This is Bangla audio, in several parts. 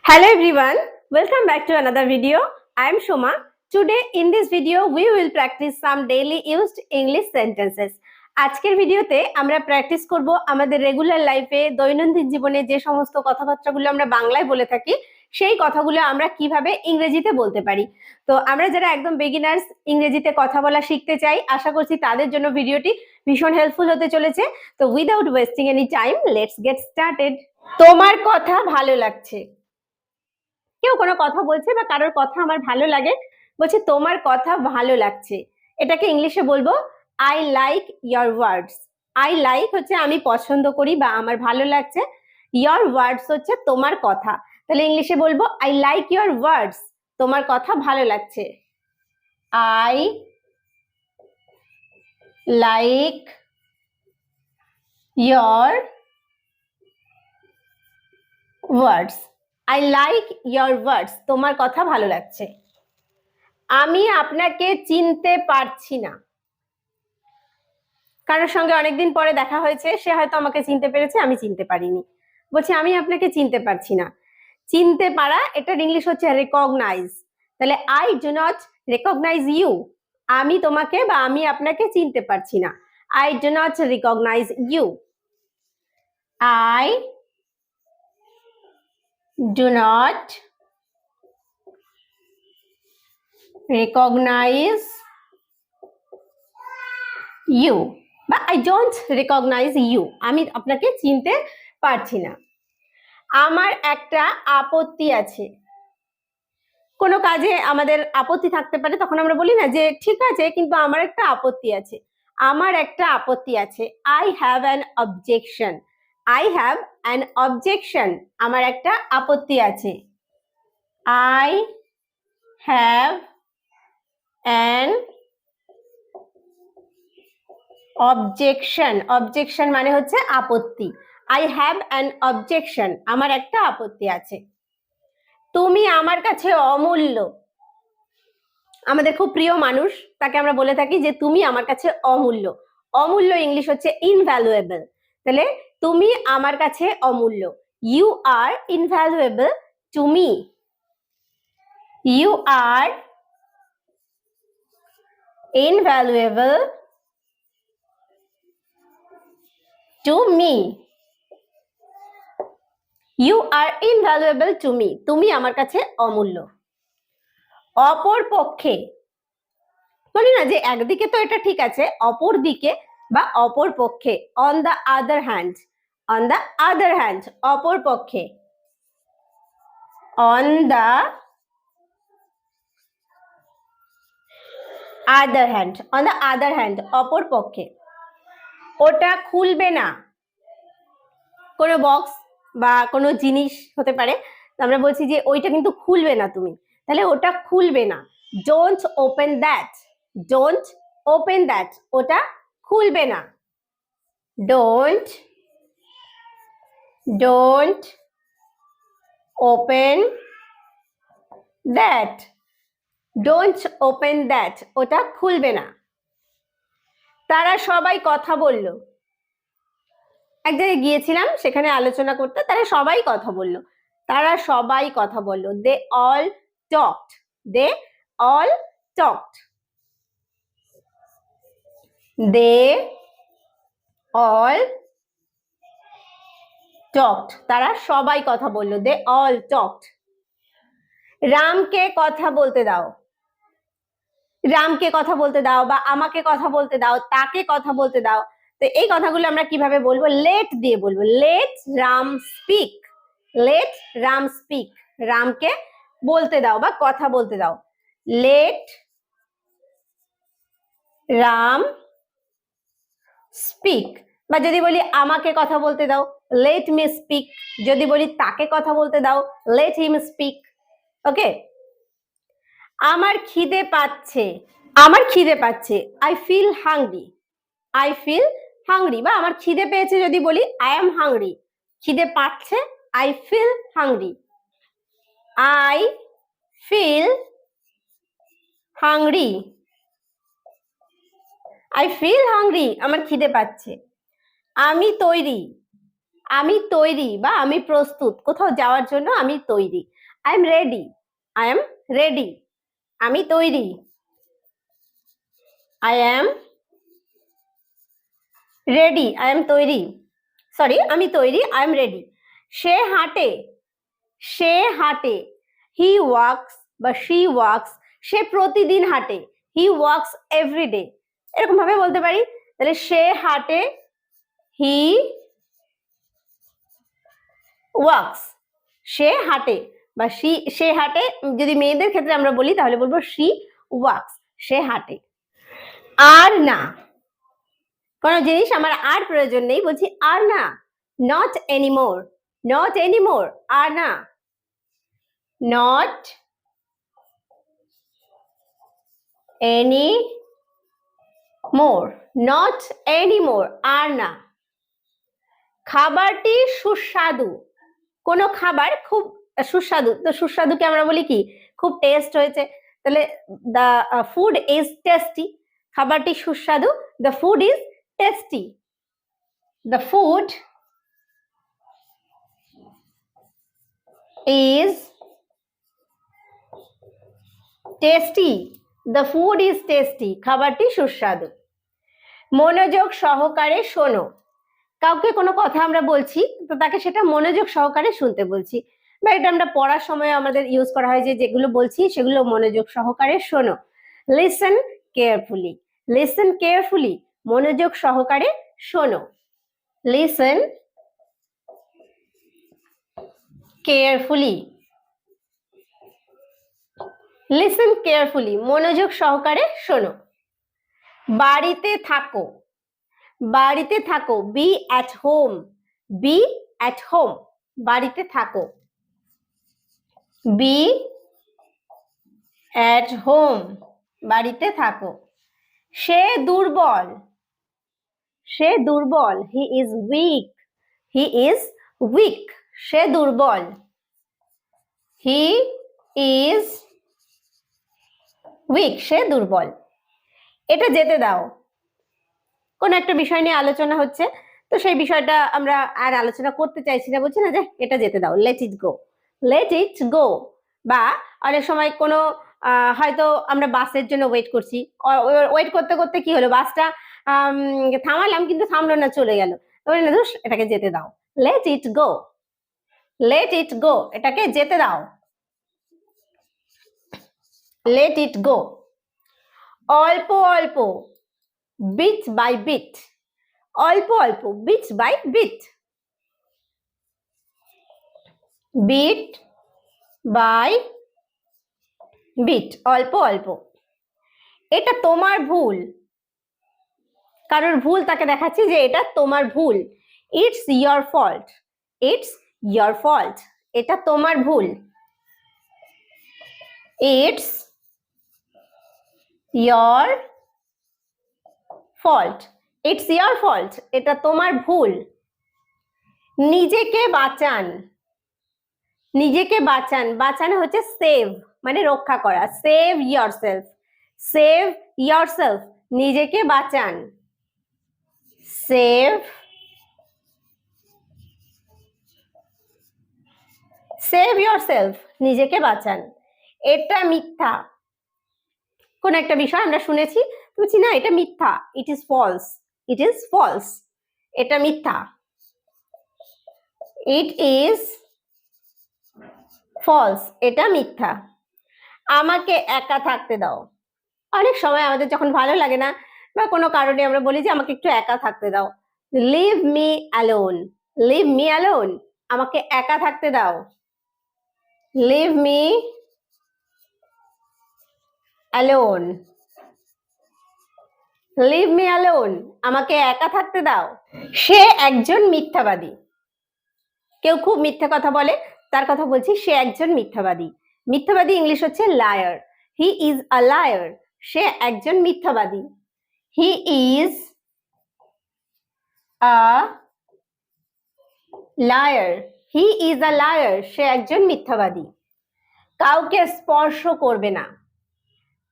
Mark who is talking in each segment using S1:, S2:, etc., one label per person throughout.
S1: Hello everyone, welcome back to another video. I am Shoma. Today in this video we will practice some daily used English sentences. আজকের ভিডিওতে আমরা প্র্যাকটিস করব আমাদের রেগুলার লাইফে দৈনন্দিন জীবনে যে সমস্ত কথাবার্তাগুলো আমরা বাংলায় বলে থাকি সেই কথাগুলো আমরা কিভাবে ইংরেজিতে বলতে পারি। তো আমরা যারা একদম বিগিনার্স ইংরেজিতে কথা বলা শিখতে চাই আশা করছি তাদের জন্য ভিডিওটি ভীষণ হেল্পফুল হতে চলেছে। তো without wasting any time let's get started. তোমার কথা ভালো লাগছে। কেউ কোনো কথা বলছে বা কারোর কথা আমার ভালো লাগে, বলছে তোমার কথা ভালো লাগছে, এটাকে ইংলিশে বলবো I like your words. I like হচ্ছে আমি পছন্দ করি বা আমার ভালো লাগছে, ইয়োর ওয়ার্ডস হচ্ছে তোমার কথা, তাহলে ইংলিশে বলবো আই লাইক ইয়োর ওয়ার্ডস, তোমার কথা ভালো লাগছে। I like your words. I like your ওয়ার্ডস, তোমার কথা ভালো লাগছে। আমি আপনাকে চিনতে পারছি না। কারোর সঙ্গে অনেকদিন পরে দেখা হয়েছে, সে হয়তো আমাকে চিনতে পেরেছে, আমি চিনতে পারিনি, বলছি আমি আপনাকে চিনতে পারছি না। চিনতে পারা এটার ইংলিশ হচ্ছে রেকগনাইজ। তাহলে I do not recognise you, আমি তোমাকে বা আমি আপনাকে চিনতে পারছি না। I do not recognise you. I do not recognise you বা আই ডোন্ট রেকগনাইজ ইউ, আমি আপনাকে চিনতে পারছি না। আমার একটা আপত্তি আছে। কোনো কাজে আমাদের আপত্তি থাকতে পারে, তখন আমরা বলি না যে ঠিক আছে কিন্তু আমার একটা আপত্তি আছে। আমার একটা আপত্তি আছে, I have an objection. I have an objection, আমার একটা আপত্তি আছে। I have an objection. Objection মানে হচ্ছে আপত্তি। আই হ্যাভ অ্যান অবজেকশন, আমার একটা আপত্তি আছে। তুমি আমার কাছে অমূল্য। আমাদের খুব প্রিয় মানুষ, তাকে আমরা বলে থাকি যে তুমি আমার কাছে অমূল্য। অমূল্য ইংলিশ হচ্ছে ইনভ্যালুয়েবল। তাহলে তুমি আমার কাছে অমূল্য, you are invaluable to me. You are invaluable to me. You are invaluable to me, তুমি আমার কাছে অমূল্য। অপর পক্ষে, বলি না যে একদিকে তো এটা ঠিক আছে, অপর দিকে বা অপর পক্ষে, on the other hand. On the other hand, অপর পক্ষে। On the other hand, on the other hand, অপর পক্ষে। ওটা খুলবে না। কোনো বক্স বা কোনো জিনিস হতে পারে, আমরা বলছি যে ওইটা কিন্তু খুলবে না তুমি, তাহলে ওটা খুলবে না। Don't open that. Don't open that, ওটা খুলবে না। Don't don't open that. Don't open that, ওটা খুলবে না। তারা সবাই কথা বলল। এক জায়গায় গিয়েছিলাম, সেখানে আলোচনা করতে, তারা সবাই কথা বলল। তারা সবাই কথা বলল, they all talked. They all talked. They all talked, তারা সবাই কথা বলল, দে অল টকড। রামকে কথা বলতে দাও। রামকে কথা বলতে দাও বা আমাকে কথা বলতে দাও, তাকে কথা বলতে দাও। তো এই কথাগুলো আমরা কিভাবে বলবো? লেট দিয়ে বলবো। Let Ram speak. Let Ram speak, রামকে বলতে দাও বা কথা বলতে দাও। Let Ram speak. বা যদি বলি আমাকে কথা বলতে দাও, লেট মি স্পিক। যদি বলি তাকে কথা বলতে দাও, লেট হিম স্পিক। ওকে। আমার খিদে পাচ্ছে। আমার খিদে পাচ্ছে, I feel hungry. I feel hungry বা আমার খিদে পেয়েছে যদি বলি আই এম হাংরি। খিদে পাচ্ছে, I feel hungry. I feel hungry. I feel hungry, আমার খিদে পাচ্ছে। আমি তৈরি। আমি তৈরি বা আমি প্রস্তুত, কোথাও যাওয়ার জন্য আমি তৈরি। I am ready, I am ready, আমি তৈরি। I am ready, I am তৈরি, সরি আমি তৈরি, আই এম রেডি। সে হাঁটে, সে হাঁটে। হি ওয়াক্স বা শি ওয়াক্স, সে প্রতিদিন হাঁটে। হি ওয়াক্স এভরিডে, এরকম ভাবে বলতে পারি। তাহলে সে হাঁটে, হি ওয়াক্স, সে হাঁটে বা সে হাঁটে। যদি মেয়েদের ক্ষেত্রে আমরা বলি তাহলে বলবো শি ওয়াক্স, সে হাঁটে। আর না, কোনো জিনিস আমার আর প্রয়োজন নেই, বলছি আর না। নট এনিমোর, নট এনিমোর, আর না। Not anymore, not anymore, আর না। খাবারটি সুস্বাদু, কোনো খাবার খুব সুস্বাদু, তো সুস্বাদুকে আমরা বলি কি, খুব টেস্ট হয়েছে, তাহলে দ্য ফুড ইজ টেস্টি। খাবারটি সুস্বাদু, the food is tasty, the food is tasty, the food is tasty, খাবারটি সুস্বাদু। মনোযোগ সহকারে শোনো, কাউকে কোনো কথা আমরা বলছি তো তাকে সেটা মনোযোগ সহকারে শুনতে বলছি, বা এটা আমরা পড়ার সময় আমাদের ইউজ করা হয় যে যেগুলো বলছি সেগুলো মনোযোগ সহকারে শোনো। লিসেন কেয়ারফুলি, লিসেন কেয়ারফুলি, মনোযোগ সহকারে শোনো। লিসেন কেয়ারফুলি, লিসেন কেয়ারফুলি, মনোযোগ সহকারে শোনো। বাড়িতে থাকো, বাড়িতে থাকো, be at home, be at home, বাড়িতে থাকো। বি অ্যাট হোম, বাড়িতে থাকো। সে দুর্বল, সে দুর্বল, he is weak, he is weak, সে দুর্বল। হি ইজ উইক, সে দুর্বল। এটা যেতে দাও, কোন একটা বিষয় নিয়ে আলোচনা হচ্ছে, তো সেই বিষয়টা আমরা আর আলোচনা করতে চাইছি না, বলছি না যে এটা যেতে দাও, let it go, let it গো। বা অনেক সময় কোনো হয়তো আমরা বাসের জন্য ওয়েট করছি, ওয়েট করতে করতে কি হলো, বাসটা থামালাম কিন্তু থামলো না, চলে গেল, এটাকে যেতে দাও, let it go, let it গো, এটাকে যেতে দাও, লেট ইট গো। অল্প অল্প, বিট বাই বিট, অল্প অল্প, bit by bit, bit by bit, অল্প অল্প। এটা তোমার ভুল, কারোর ভুল তাকে দেখাচ্ছি যে এটা তোমার ভুল। It's your fault, it's your fault, এটা তোমার ভুল। It's your fault, it's your fault, এটা তোমার ভুল। নিজেকে বাঁচান, নিজেকে বাঁচান, বাঁচানো হচ্ছে সেভ, মানে রক্ষা করা, সেভ ইয়োরসেলফ, সেভ ইয়োরসেলফ, নিজেকে বাঁচান, সেভ, সেভ ইয়োরসেলফ, নিজেকে বাঁচান। এটা মিথ্যা, কোন একটা বিষয় আমরা শুনেছি, বলছি না এটা মিথ্যা, it is false, it is false, এটা মিথ্যা, ইট ইজ ফলস, এটা মিথ্যা। আমাকে একা থাকতে দাও, অনেক সময় আমাদের যখন ভালো লাগে না বা কোনো কারণে আমরা বলি যে আমাকে একটু একা থাকতে দাও, leave me alone, leave me alone, আমাকে একা থাকতে দাও, leave me alone, leave me alone, আমাকে একা থাকতে দাও। সে একজন মিথ্যাবাদী, কেউ খুব মিথ্যা কথা বলে তার কথা বলছি, সে একজন মিথ্যাবাদী। মিথ্যাবাদী ইংলিশ হচ্ছে liar, he is a liar, সে একজন মিথ্যাবাদী। He is a liar, he is a liar, সে একজন মিথ্যাবাদী। কাউকে স্পর্শ করবে না,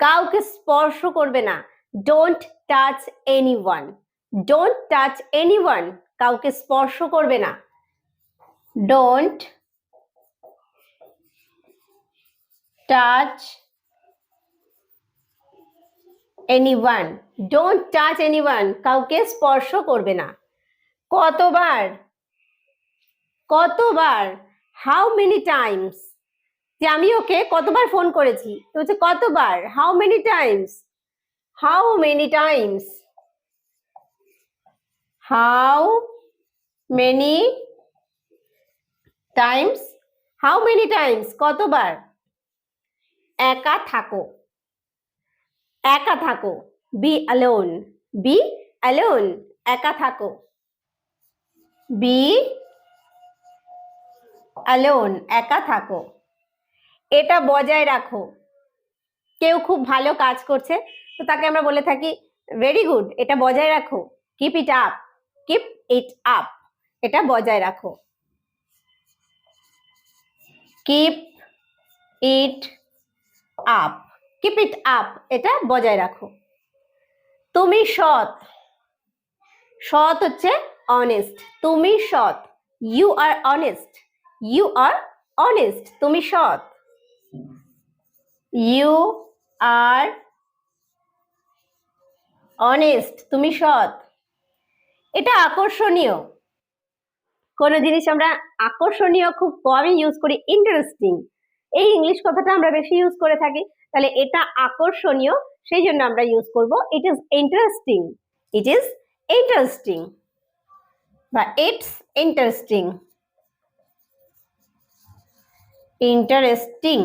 S1: কাউকে স্পর্শ করবে না, don't touch anyone, don't touch anyone, কাউকে স্পর্শ করবে না, don't touch anyone, don't touch anyone, কাউকে স্পর্শ করবে না। কতবার, কতবার, হাউ মেনি টাইমস, যে আমি ওকে কতবার ফোন করেছি, তো হচ্ছে কতবার, how many Times, how many Times, how many Times, how many Times, কতবার। একা থাকো, একা থাকো, বি অ্যালোন, বি অ্যালোন, একা থাকো, বি অ্যালোন, একা থাকো। এটা বজায় রাখো, কেউ খুব ভালো কাজ করছে তো তাকে আমরা বলে থাকি ভেরি গুড, এটা বজায় রাখো, keep it up, keep it up, এটা বজায় রাখো, keep it up, keep it up, এটা বজায় রাখো। তুমি সৎ, সৎ হচ্ছে অনেস্ট, তুমি সৎ, you are honest, you are honest, তুমি সৎ, ইউ আর অনেস্ট, তুমি সৎ। এটা আকর্ষণীয়, কোন জিনিস আমরা আকর্ষণীয় খুব কমই ইউজ করি, ইন্টারেস্টিং, এই ইংলিশ কথাটা আমরা বেশি ইউজ করে থাকি, তাহলে এটা আকর্ষণীয়, সেই জন্য আমরা ইউজ করব it is interesting, it is interesting বা it's interesting, interesting,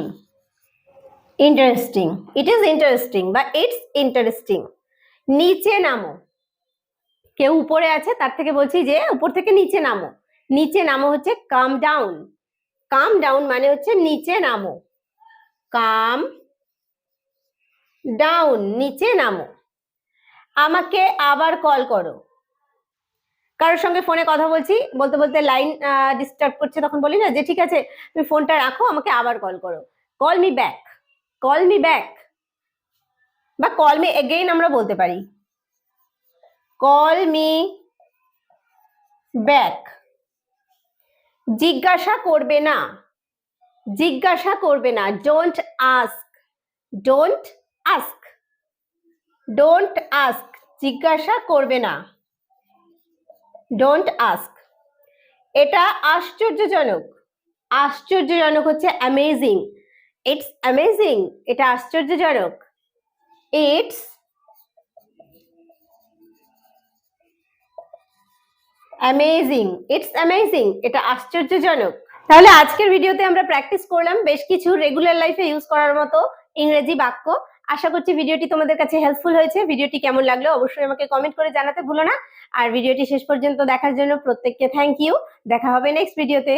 S1: interesting, it is interesting বা ইটস ইন্টারেস্টিং। নিচে নামো, কেউ উপরে আছে তার থেকে বলছি যে উপর থেকে নিচে নামো, নিচে নামো হচ্ছে কাম ডাউন, কাম ডাউন মানে হচ্ছে নিচে নামো, কাম ডাউন, নিচে নামো। আমাকে আবার কল করো, কারোর সঙ্গে ফোনে কথা বলছি, বলতে বলতে লাইন ডিস্টার্ব করছে, তখন বলি না যে ঠিক আছে তুমি ফোনটা রাখো, আমাকে আবার কল করো, call me back, call me back, বা কল মি এগেইন আমরা বলতে পারি, কল মি ব্যাক। জিজ্ঞাসা করবে না, জিজ্ঞাসা করবে না, don't ask, don't ask, don't ask, জিজ্ঞাসা করবে না, ডোন্ট আস্ক। এটা আশ্চর্যজনক, আশ্চর্যজনক হচ্ছে অ্যামেজিং, ইটস অ্যামেজিং, এটা আশ্চর্যজনক, ইটস অ্যামেজিং, ইটস অ্যামেজিং, এটা আশ্চর্যজনক। তাহলে আজকের ভিডিওতে আমরা প্র্যাকটিস করলাম বেশ কিছু রেগুলার লাইফে ইউজ করার মতো ইংরেজি বাক্য। আশা করছি ভিডিওটি তোমাদের কাছে হেল্পফুল হয়েছে। ভিডিওটি কেমন লাগলো অবশ্যই আমাকে কমেন্ট করে জানাতে ভুলো না। আর ভিডিওটি শেষ পর্যন্ত দেখার জন্য প্রত্যেককে থ্যাংক ইউ। দেখা হবে নেক্সট ভিডিওতে।